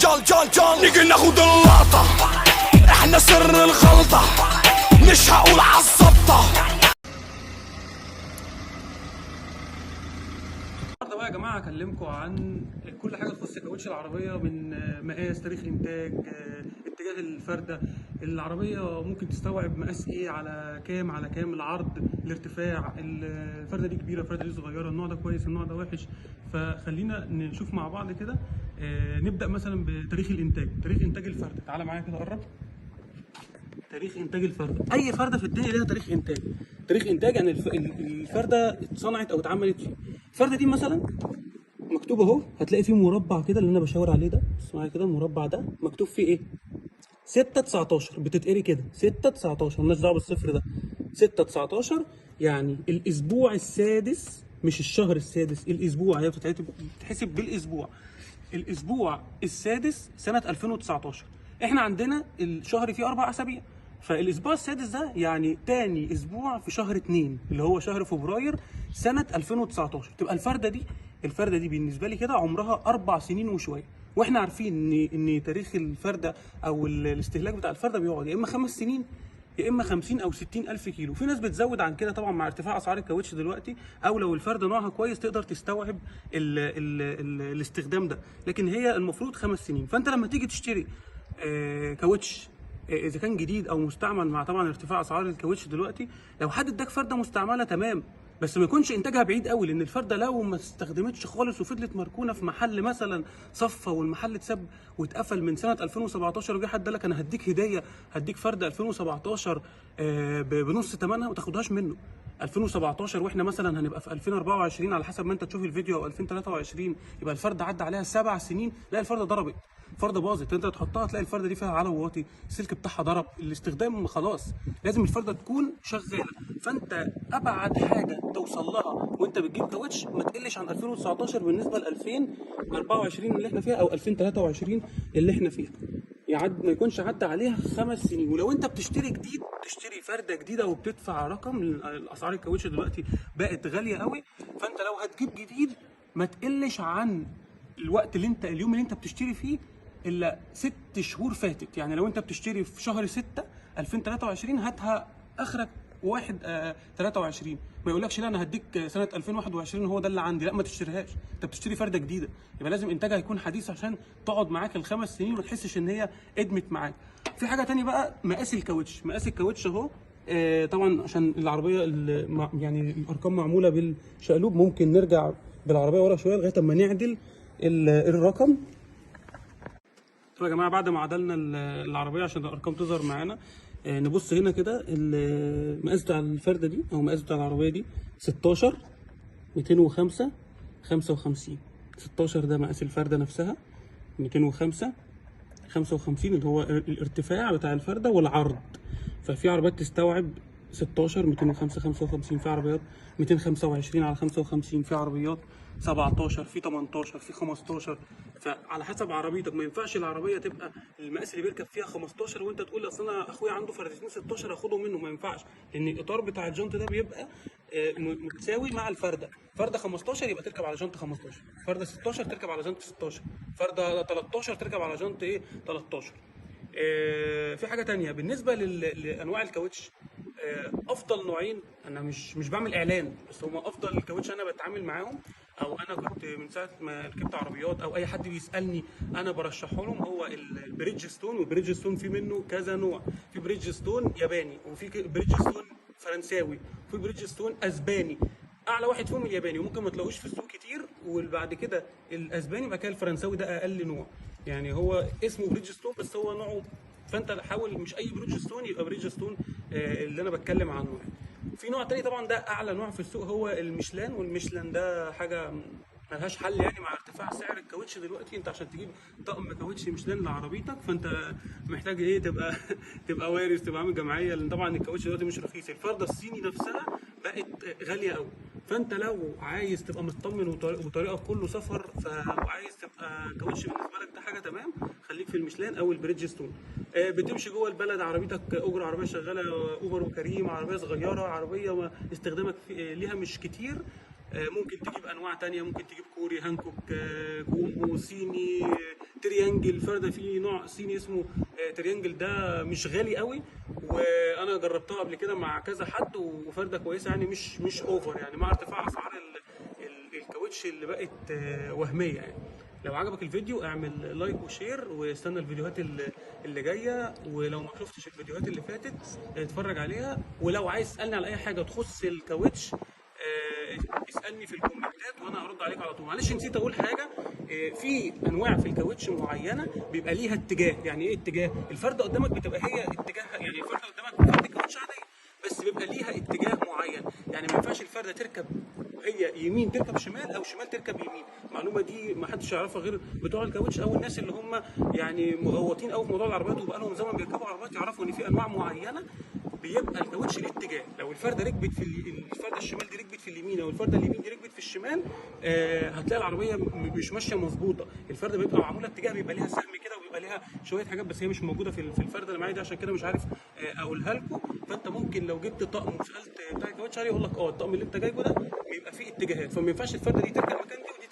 جال جال جال نيجي ناخد اللقطة، احنا سر الغلطة، مش هقول عالظبطة. النهارده بقى يا جماعه هكلمكم عن كل حاجه تخص كاوتش العربيه، من مقاس، تاريخ انتاج، اتجاه الفرده، العربيه ممكن تستوعب مقاس ايه، على كام العرض، الارتفاع، الفرده دي كبيره، الفرده دي صغيره، النوع ده كويس، النوع ده وحش. فخلينا نشوف مع بعض كده. نبدا مثلا بتاريخ الانتاج، تاريخ انتاج الفرده. تعالى معايا كده قرب. تاريخ انتاج الفرده، اي فرده في الدنيا ليها تاريخ انتاج. تاريخ انتاج يعني الفرده اتصنعت او اتعملت فيه. الفرده دي مثلا مكتوب اهو، هتلاقي فيه مربع كده اللي انا بشاور عليه ده، بص معايا كده، المربع ده مكتوب فيه ايه؟ 6/19، بتتقري كده 6/19، مالناش دعوه بالصفر ده. 6/19 يعني الاسبوع السادس، مش الشهر السادس، الاسبوع، هي بتتحسب بالاسبوع. الاسبوع السادس سنه 2019. احنا عندنا الشهر فيه 4 اسابيع، فالاسبوع السادس ده يعني تاني اسبوع في شهر 2 اللي هو شهر فبراير سنه 2019. تبقى الفرده دي بالنسبه لي كده عمرها 4 سنين وشويه. واحنا عارفين ان تاريخ الفرده او الاستهلاك بتاع الفرده بيقعد يا اما 5 سنين يا اما 50 او 60 الف كيلو. في ناس بتزود عن كده طبعا مع ارتفاع اسعار الكاوتش دلوقتي، او لو الفرده نوعها كويس تقدر تستوعب الاستخدام ده، لكن هي المفروض 5 سنين. فانت لما تيجي تشتري كاوتش، اذا كان جديد او مستعمل، مع طبعا ارتفاع اسعار الكاوتش دلوقتي، لو حد اداك فرده مستعمله تمام، بس ما يكونش انتاجها بعيد قوي، لان الفرده لو ما استخدمتش خالص وفضلت مركونه في محل مثلا صفى، والمحل اتساب واتقفل من سنه 2017، وجه حد قال لك انا هديك هديه، هديك فرده 2017 بنص ثمنها، وما تاخدهاش منه. 2017 واحنا مثلا هنبقى في 2024 على حسب ما انت تشوف الفيديو، او 2023، يبقى الفرده عدى عليها 7 سنين، لا الفرده ضربت، الفرده باظت. انت تحطها تلاقي الفرده دي فيها على وواطي، السلك بتاعها ضرب، الاستخدام خلاص. لازم الفرده تكون شغاله. فانت ابعد حاجه توصل لها وانت بتجيب كاوتش ما تقلش عن 2019 بالنسبه ل 2024 اللي احنا فيها، او 2023 اللي احنا فيها، ما يكونش عدى عليها 5 سنين. ولو انت بتشتري جديد، تشتري فرده جديده وبتدفع رقم، الاسعار الكاوتش دلوقتي بقت غاليه قوي، فانت لو هتجيب جديد ما تقلش عن اليوم اللي انت بتشتري فيه الا 6 شهور فاتت. يعني لو انت بتشتري في شهر 6 2023 هاتها اخرك 1/23. ما يقولكش لا انا هديك سنه 2021 هو ده اللي عندي، لا ما تشتريهاش، انت بتشتري فرده جديده، يبقى لازم انتاجها يكون حديث عشان تقعد معاك ال5 سنين وما تحسش ان هي ادمت معاك. في حاجه تانية بقى، مقاس الكاوتش اهو. طبعا عشان العربيه يعني الارقام معموله بالشقلوب، ممكن نرجع بالعربيه ورا شويه لغايه اما نعدل الرقم. طيب يا جماعه، بعد ما عدلنا العربيه عشان الارقام تظهر معانا، نبص هنا كده، المقاس بتاع الفرده دي او المقاس بتاع العربيه دي 16 205 55. 16 ده مقاس الفرده نفسها، 205 55 اللي هو الارتفاع بتاع الفرده والعرض. ففي عربيات تستوعب 16 205 55، في عربيات 225 على 55، في عربيات 17، في 18، في 15. فعلى حسب عربيتك. ما ينفعش العربيه تبقى المقاس اللي بيركب فيها 15 وانت تقول اصل انا اخويا عنده فردتين 16 اخدهم منه، ما ينفعش، لان الاطار بتاع الجنط ده بيبقى متساوي مع الفرده. فرده 15 يبقى تركب على جنط 15، فرده 16 تركب على جنط 16، فرده 13 تركب على جنط 13. في حاجه تانية بالنسبه لانواع الكاوتش. افضل نوعين، انا مش بعمل اعلان، بس هم افضل الكاوتش انا بتعامل معاهم، او انا كنت من ساعه ما ركبت عربيات او اي حد بيسالني انا برشحه لهم، هو البريدج ستون. والبريدج ستون في منه كذا نوع، في بريدج ستون ياباني، وفي بريدج ستون فرنساوي، وفي بريدج ستون اسباني. اعلى واحد فيهم الياباني، وممكن ما تلاقوش في السوق كتير، وبعد كده الاسباني، بعد كده الفرنساوي، ده اقل نوع. يعني هو اسمه بريدج ستون بس هو نوعه، فانت حاول مش اي بريدج ستون يبقى بريدج ستون اللي انا بتكلم عنه يعني. في نوع تاني طبعا ده اعلى نوع في السوق، هو الميشلان. والميشلان ده حاجه ملهاش حل يعني، مع ارتفاع سعر الكاوتش دلوقتي. انت عشان تجيب طقم كاوتش ميشلان لعربيتك فانت محتاج ايه، تبقى وارث، تبقى عامل جمعيه، لان طبعا الكاوتش دلوقتي مش رخيص. الفرده الصيني نفسها بقت غاليه قوي. فانت لو عايز تبقى مطمن وطريقك كله سفر، وعايز تبقى كاوتش بالنسبه لك ده حاجه تمام، خليك في الميشلان او البريدج ستون. بتمشي جوه البلد، عربيتك اجر عربيه شغاله اوبر وكريم، عربيه صغيره، عربيه استخدامك ليها مش كتير، ممكن تجيب انواع تانية، ممكن تجيب كوري، هانكوك، كومبو، صيني، تريانجل فرده في نوع صيني اسمه تريانجل، ده مش غالي قوي، وانا جربتها قبل كده مع كذا حد وفرده كويسه يعني، مش اوفر يعني، مع ارتفاع اسعار الكاوتش اللي بقت وهميه يعني. لو عجبك الفيديو اعمل لايك وشير، واستنى الفيديوهات اللي جايه، ولو ما شفتش الفيديوهات اللي فاتت اتفرج عليها، ولو عايز تسالني على اي حاجه تخص الكاوتش اسالني في الكومنتات وانا هرد عليك على طول. معلش نسيت اقول حاجه، في انواع في الكاوتش معينه بيبقى ليها اتجاه. يعني ايه اتجاه؟ الفرده قدامك بتبقى هي اتجاهها، يعني الفرده قدامك فرده كاوتش عاديه بس بيبقى ليها اتجاه معين، يعني ما ينفعش الفرده تركب هي يمين تركب شمال او شمال تركب يمين. المعلومه دي ما حدش يعرفها غير بتوع الكاوتش او الناس اللي هم يعني مغوطين قوي في موضوع العربيات وبقى لهم زمن بيركبوا عربيات، يعرفوا ان في انواع معينه بيبقى الكاوتش ليه اتجاه. لو الفرده ركبت في الفرده الشمال دي ركبت في اليمين، او الفرده اليمين دي ركبت في الشمال، هتلاقي العربيه مش ماشيه مظبوطه. الفرده بيبقى معموله اتجاه، بيبقى ليها سهم كده وبيبقى ليها شويه حاجات، بس هي مش موجوده في الفرده اللي معايا دي، عشان كده مش عارف اقولها لكم. فانت ممكن لو جبت طقم وسالت بتاع الكاوتش عليه يقول لك الطقم اللي انت جايبه ده بيبقى فيه اتجاهات، فما ينفعش الفرده دي تركب مكان دي